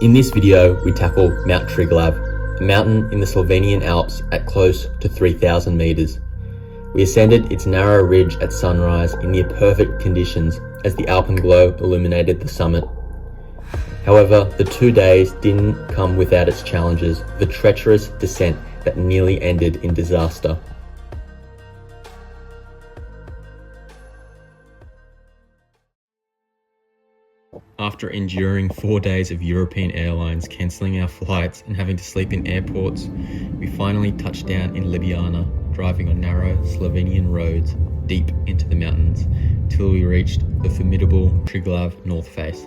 In this video, we tackle Mount Triglav, a mountain in the Slovenian Alps at close to 3,000 meters. We ascended its narrow ridge at sunrise in near perfect conditions as the alpenglow illuminated the summit. However, the 2 days didn't come without its challenges, the treacherous descent that nearly ended in disaster. After enduring 4 days of European airlines cancelling our flights and having to sleep in airports, we finally touched down in Ljubljana, driving on narrow Slovenian roads deep into the mountains, till we reached the formidable Triglav north face,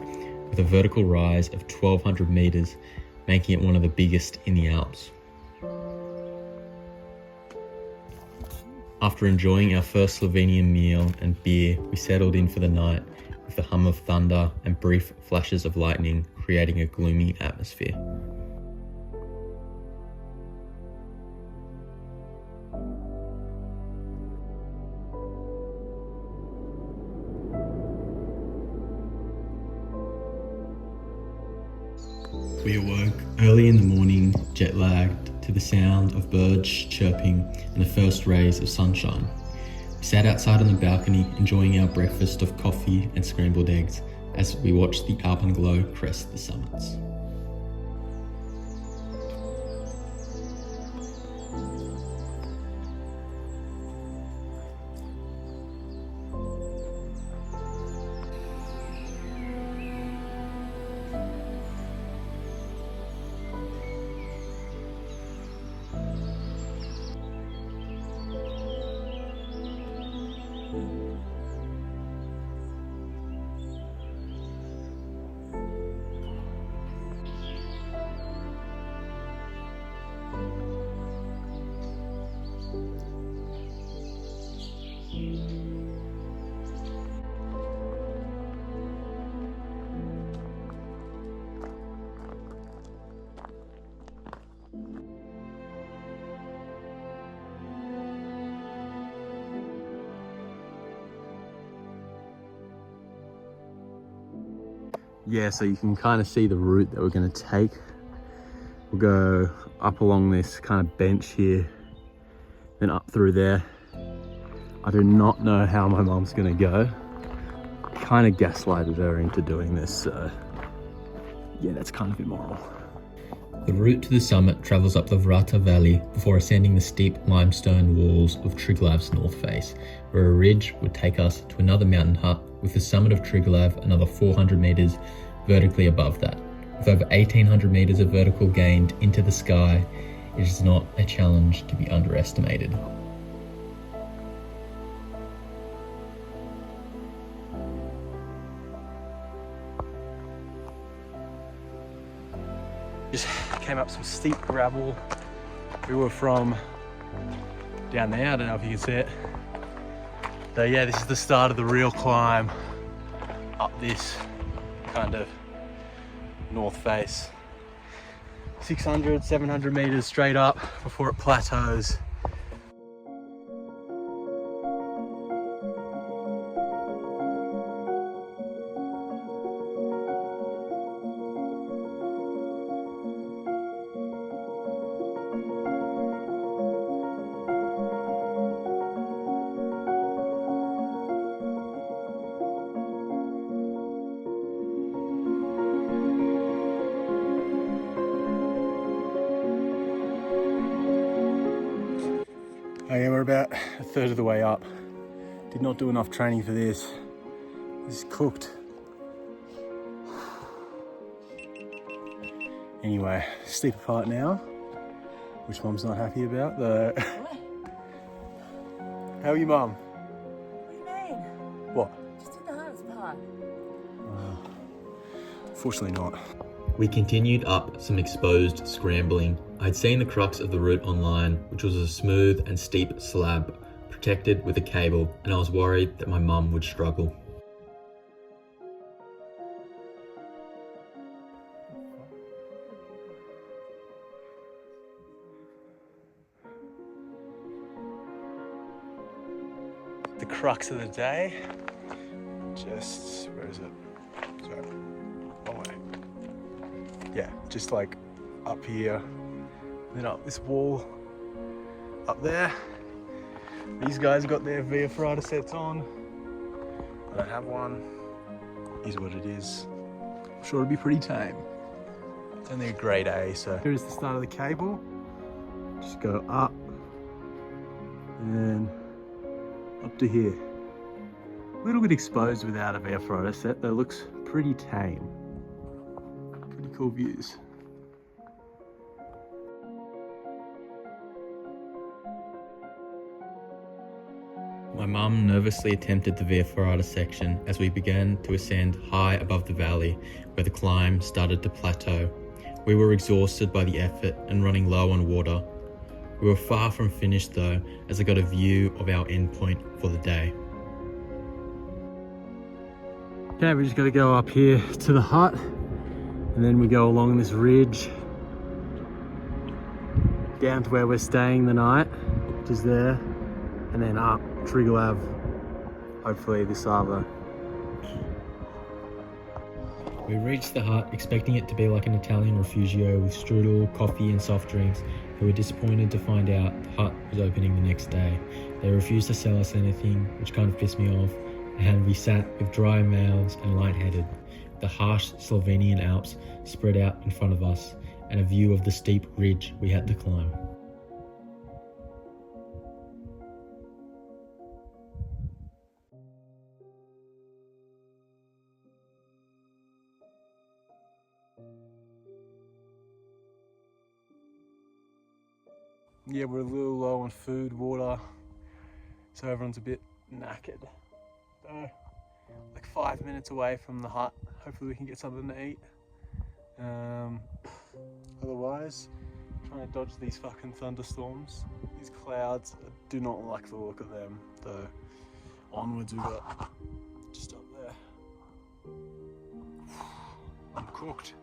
with a vertical rise of 1,200 meters, making it one of the biggest in the Alps. After enjoying our first Slovenian meal and beer, we settled in for the night, with the hum of thunder and brief flashes of lightning creating a gloomy atmosphere. We awoke early in the morning, jet-lagged, to the sound of birds chirping and the first rays of sunshine. We sat outside on the balcony enjoying our breakfast of coffee and scrambled eggs as we watched the alpenglow crest the summits. Yeah, so you can kind of see the route that we're going to take. We'll go up along this kind of bench here, then up through there. I do not know how my mom's going to go. I kind of gaslighted her into doing this, so yeah, that's kind of immoral. The route to the summit travels up the Vrata valley before ascending the steep limestone walls of Triglav's north face, where a ridge would take us to another mountain hut with the summit of Triglav another 400 meters vertically above that. With over 1,800 meters of vertical gained into the sky, it is not a challenge to be underestimated. Just came up some steep gravel. We were from down there, I don't know if you can see it. So yeah, this is the start of the real climb up this kind of north face. 600, 700 meters straight up before it plateaus. Okay, we're about a third of the way up. Did not do enough training for this. This is cooked. Anyway, steeper part now, which Mum's not happy about. How are you, Mum? What do you mean? What? Just did the hardest part. Fortunately not. We continued up some exposed scrambling. I'd seen the crux of the route online, which was a smooth and steep slab, protected with a cable, and I was worried that my mum would struggle. The crux of the day, where is it? Sorry, wrong way. yeah, just like up here, and then up this wall up there. These guys got their Vrata sets on. I don't have one. Is what it is. I'm sure it'll be pretty tame. It's only a grade A, so. Here's the start of the cable. Just go up and up to here. A little bit exposed without a Vrata set, though looks pretty tame. Pretty cool views. My mum nervously attempted the Vrata section as we began to ascend high above the valley where the climb started to plateau. We were exhausted by the effort and running low on water. We were far from finished though, as I got a view of our endpoint for the day. Okay, we just got to go up here to the hut, and then we go along this ridge down to where we're staying the night, which is there, and then up Triglav, hopefully this other. We reached the hut expecting it to be like an Italian refugio with strudel, coffee and soft drinks, but were disappointed to find out the hut was opening the next day. They refused to sell us anything, which kind of pissed me off, and we sat with dry mouths and lightheaded. The harsh Slovenian Alps spread out in front of us, and a view of the steep ridge we had to climb. Yeah, we're a little low on food, water, so everyone's a bit knackered. So, like 5 minutes away from the hut. Hopefully we can get something to eat. Otherwise, trying to dodge these fucking thunderstorms. These clouds, I do not like the look of them. So, onwards we got just up there. I'm cooked.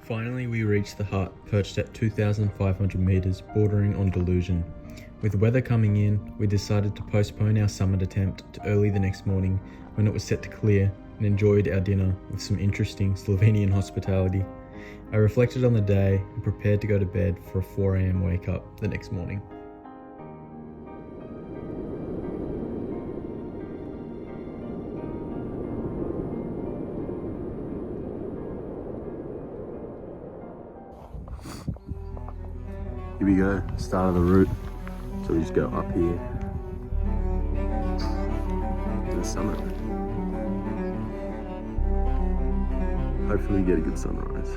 Finally, we reached the hut, perched at 2,500 meters, bordering on delusion. With weather coming in, we decided to postpone our summit attempt to early the next morning when it was set to clear, and enjoyed our dinner with some interesting Slovenian hospitality. I reflected on the day and prepared to go to bed for a 4 AM wake up the next morning. Here we go, start of the route. So we just go up here to the summit. Hopefully we get a good sunrise.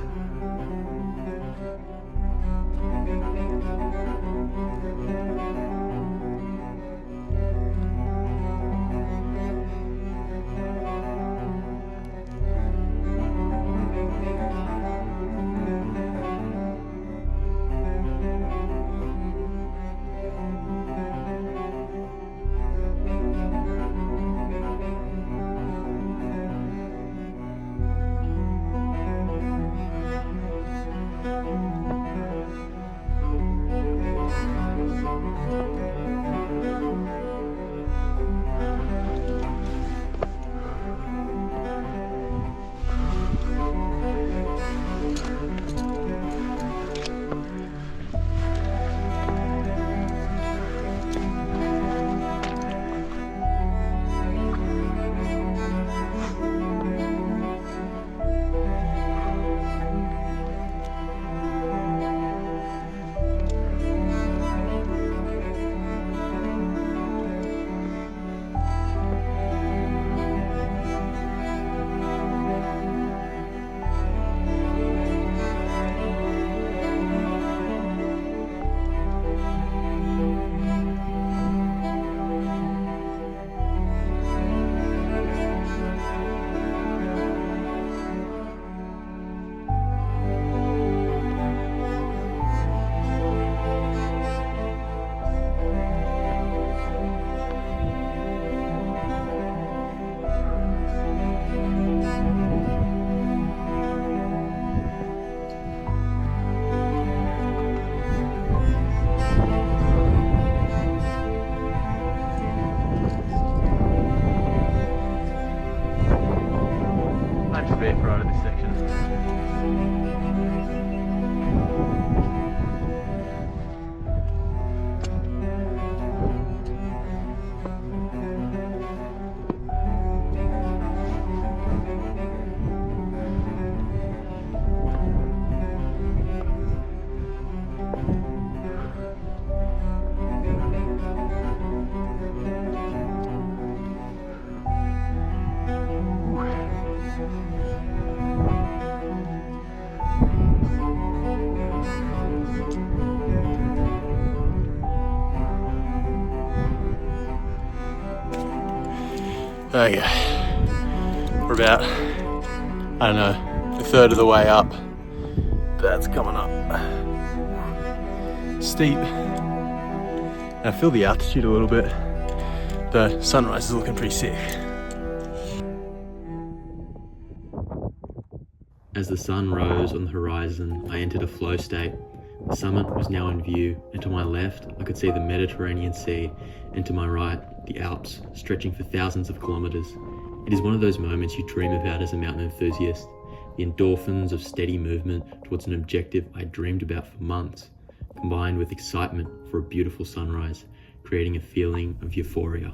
right at this section. Okay, we're about, I don't know, a third of the way up. That's coming up. Steep. I feel the altitude a little bit. The sunrise is looking pretty sick. As the sun rose on the horizon, I entered a flow state. The summit was now in view, and to my left, I could see the Mediterranean Sea, and to my right, the Alps, stretching for thousands of kilometers. It is one of those moments you dream about as a mountain enthusiast, the endorphins of steady movement towards an objective I dreamed about for months, combined with excitement for a beautiful sunrise, creating a feeling of euphoria.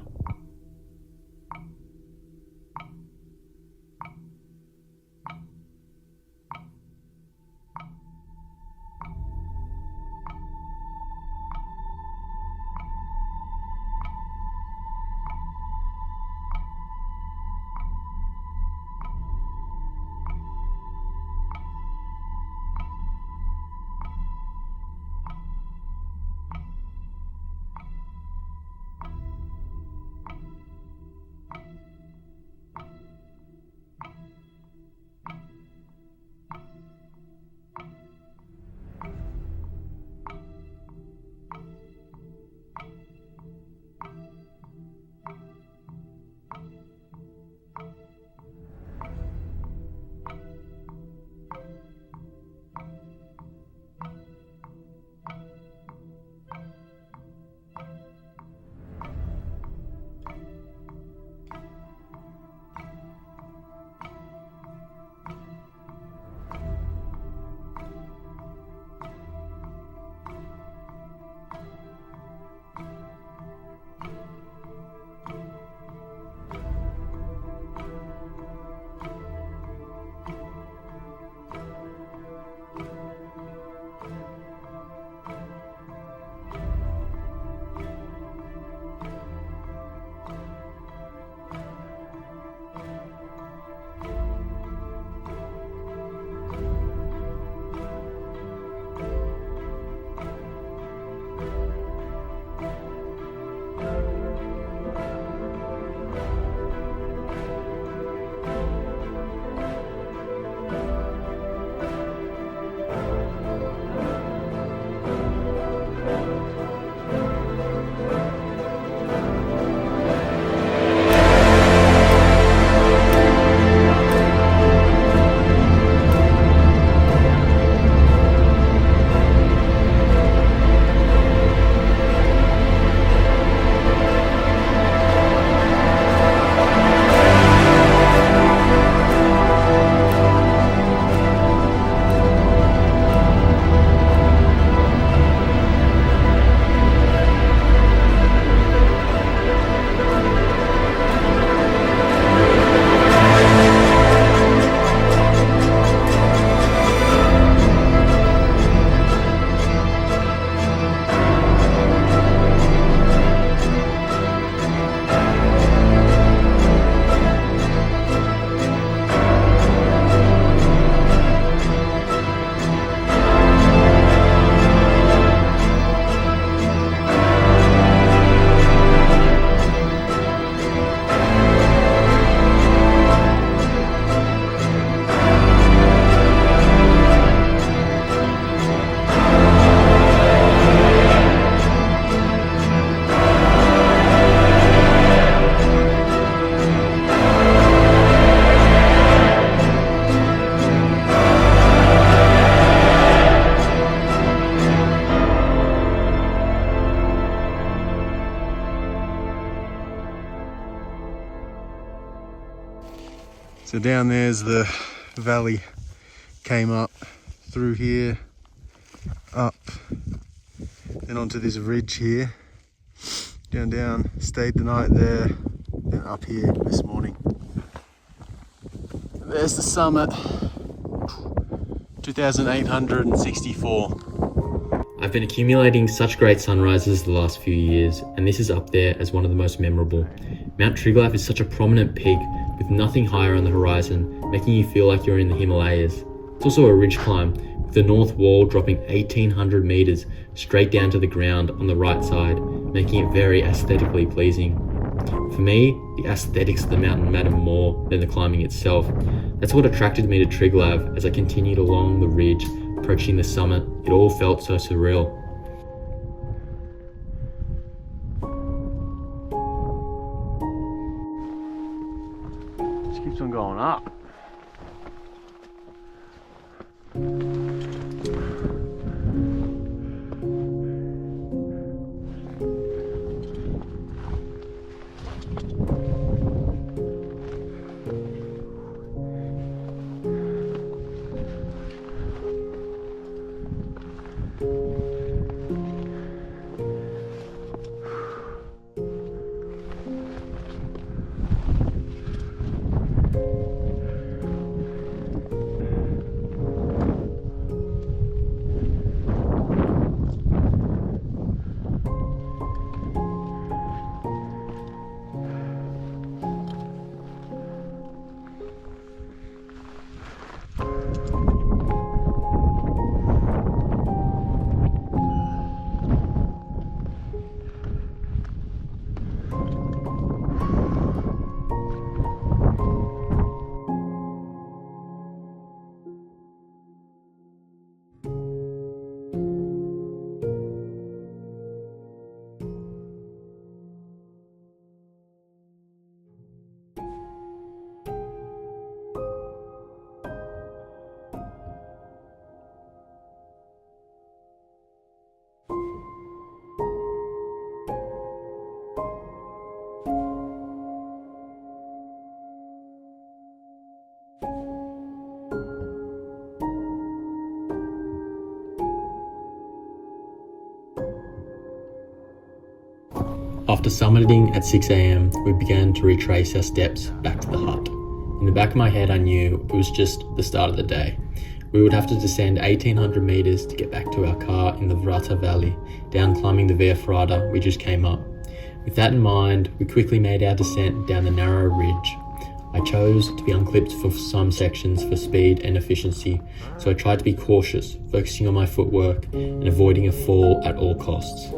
So down there's the valley came up through here, up, then onto this ridge here, down, stayed the night there, then up here this morning. And there's the summit, 2,864. I've been accumulating such great sunrises the last few years, and this is up there as one of the most memorable. Mount Triglav is such a prominent peak with nothing higher on the horizon, making you feel like you're in the Himalayas. It's also a ridge climb, with the north wall dropping 1,800 meters straight down to the ground on the right side, making it very aesthetically pleasing. For me, the aesthetics of the mountain matter more than the climbing itself. That's what attracted me to Triglav. As I continued along the ridge, approaching the summit, it all felt so surreal. Just keeps on going up. After summiting at 6 AM, we began to retrace our steps back to the hut. In the back of my head, I knew it was just the start of the day. We would have to descend 1,800 meters to get back to our car in the Vrata valley, down climbing the Vrata we just came up. With that in mind, we quickly made our descent down the narrow ridge. I chose to be unclipped for some sections for speed and efficiency, so I tried to be cautious, focusing on my footwork and avoiding a fall at all costs.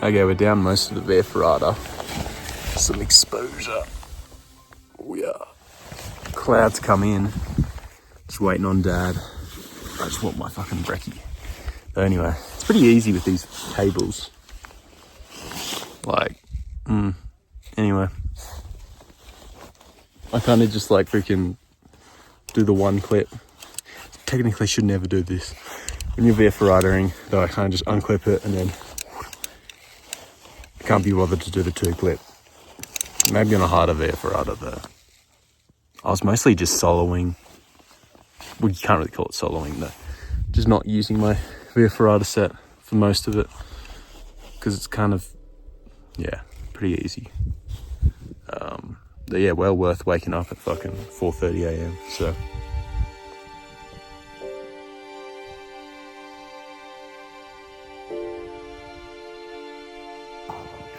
Okay, we're down most of the Vrata. Some exposure. Oh yeah. Clouds come in. Just waiting on Dad. I just want my fucking brekkie. But anyway, it's pretty easy with these cables. Like, anyway. I kind of just like freaking do the one clip. Technically should never do this. When you're Vrata-ing, though, I kind of just unclip it and then I can't be bothered to do the 2-clip. Maybe on a harder Vrata though. I was mostly just soloing. Well, you can't really call it soloing though. Just not using my Vrata set for most of it. Because it's kind of, yeah, pretty easy. But yeah, well worth waking up at fucking 4:30 a.m. So.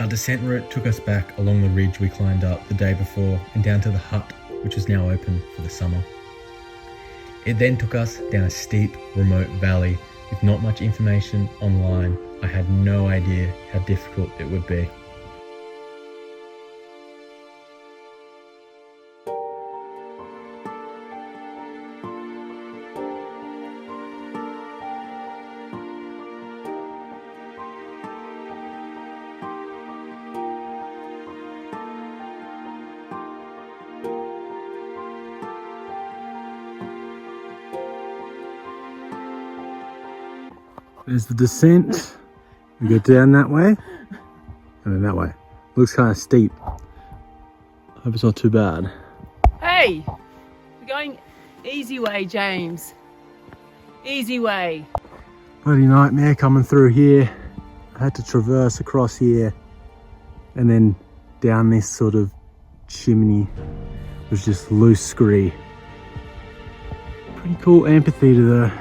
Our descent route took us back along the ridge we climbed up the day before and down to the hut, which is now open for the summer. It then took us down a steep, remote valley with not much information online. I had no idea how difficult it would be. There's the descent. We go down that way and then that way. Looks kind of steep. Hope it's not too bad. Hey! We're going easy way, James. Easy way. Bloody nightmare coming through here. I had to traverse across here and then down this sort of chimney. It was just loose scree. Pretty cool amphitheater though.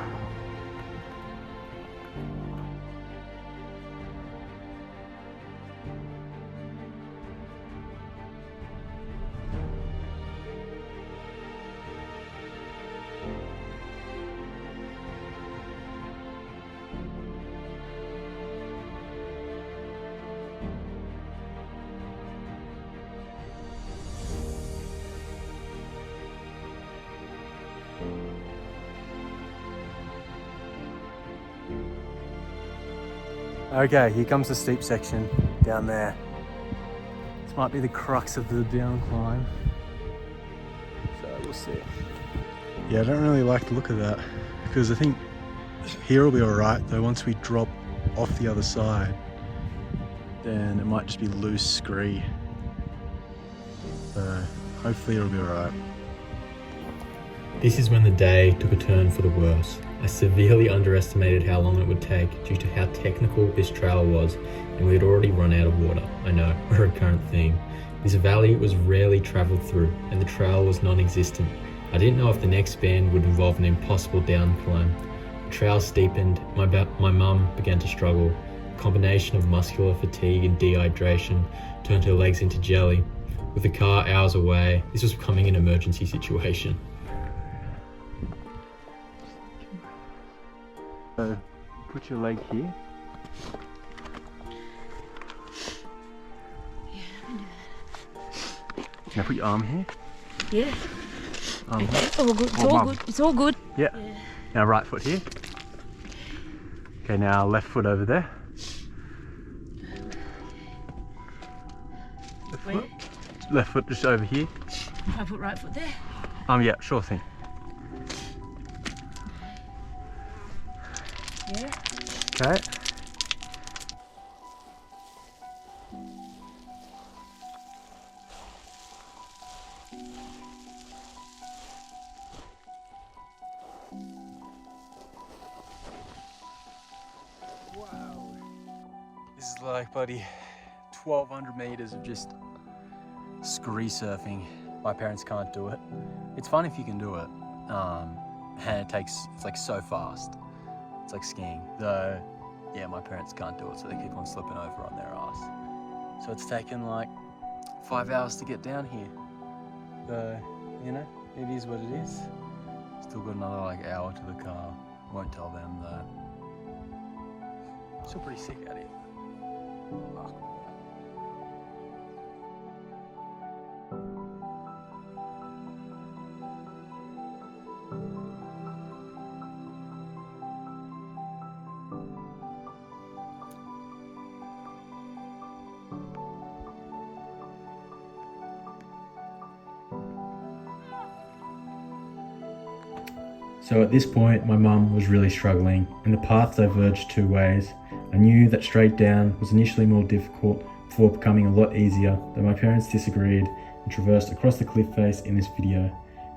Okay, here comes the steep section down there. This might be the crux of the down climb. So we'll see. Yeah, I don't really like the look of that because I think here will be alright though. Once we drop off the other side, then it might just be loose scree. So hopefully it'll be alright. This is when the day took a turn for the worse. I severely underestimated how long it would take due to how technical this trail was, and we had already run out of water. I know, a recurrent theme. This valley was rarely travelled through, and the trail was non-existent. I didn't know if the next bend would involve an impossible down climb. The trail steepened, my mum began to struggle. A combination of muscular fatigue and dehydration turned her legs into jelly. With the car hours away, this was becoming an emergency situation. So put your leg here. Can I put your arm here? Yeah. Arm here. It's all good. It's all good. It's all good. Yeah. Now right foot here. Okay, now left foot over there. Left foot. Left foot just over here. If I put right foot there. Yeah, sure thing. Yeah. Okay. Wow. This is like, buddy, 1,200 meters of just scree surfing. My parents can't do it. It's fun if you can do it. And it's like so fast. It's like skiing. Though, yeah, my parents can't do it, so they keep on slipping over on their ass. So it's taken like 5 hours to get down here. Though, you know, it is what it is. Still got another like hour to the car. Won't tell them though. Still pretty sick out here. So at this point, my mum was really struggling and the path diverged two ways. I knew that straight down was initially more difficult before becoming a lot easier, though my parents disagreed and traversed across the cliff face in this video.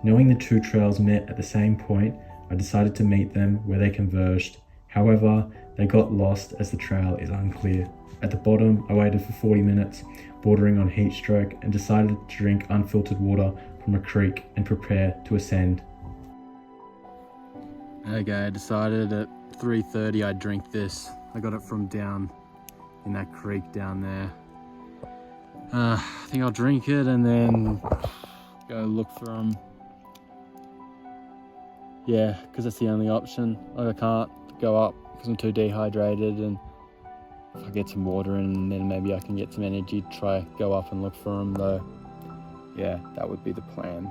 Knowing the two trails met at the same point, I decided to meet them where they converged. However, they got lost as the trail is unclear. At the bottom, I waited for 40 minutes, bordering on heat stroke, and decided to drink unfiltered water from a creek and prepare to ascend. Okay, I decided at 3:30 I'd drink this. I got it from down in that creek down there. I think I'll drink it and then go look for them. Yeah, because that's the only option. I can't go up because I'm too dehydrated, and if I get some water in, then maybe I can get some energy to try go up and look for them though. Yeah, that would be the plan.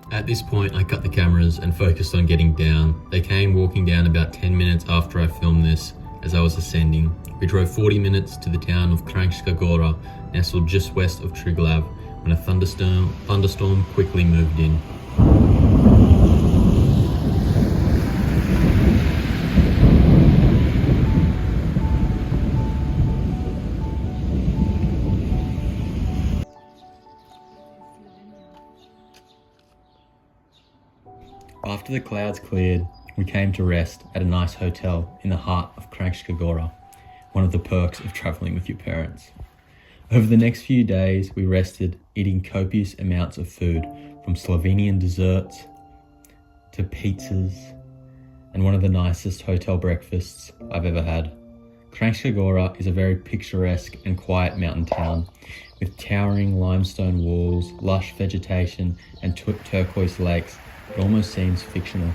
At this point, I cut the cameras and focused on getting down. They came walking down about 10 minutes after I filmed this as I was ascending. We drove 40 minutes to the town of Kranjska Gora, nestled just west of Triglav, when a thunderstorm quickly moved in. After the clouds cleared, we came to rest at a nice hotel in the heart of Kranjska Gora, one of the perks of traveling with your parents. Over the next few days, we rested, eating copious amounts of food, from Slovenian desserts to pizzas, and one of the nicest hotel breakfasts I've ever had. Kranjska Gora is a very picturesque and quiet mountain town, with towering limestone walls, lush vegetation, and turquoise lakes. It almost seems fictional.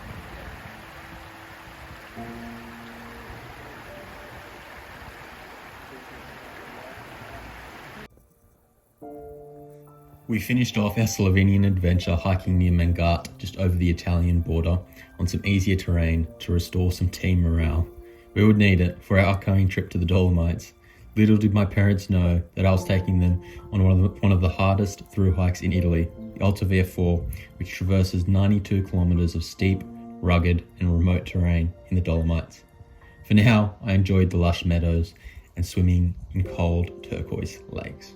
We finished off our Slovenian adventure hiking near Mangat, just over the Italian border, on some easier terrain to restore some team morale. We would need it for our upcoming trip to the Dolomites. Little did my parents know that I was taking them on one of the hardest through hikes in Italy, the Alta Via 4, which traverses 92 kilometers of steep, rugged and remote terrain in the Dolomites. For now, I enjoyed the lush meadows and swimming in cold turquoise lakes.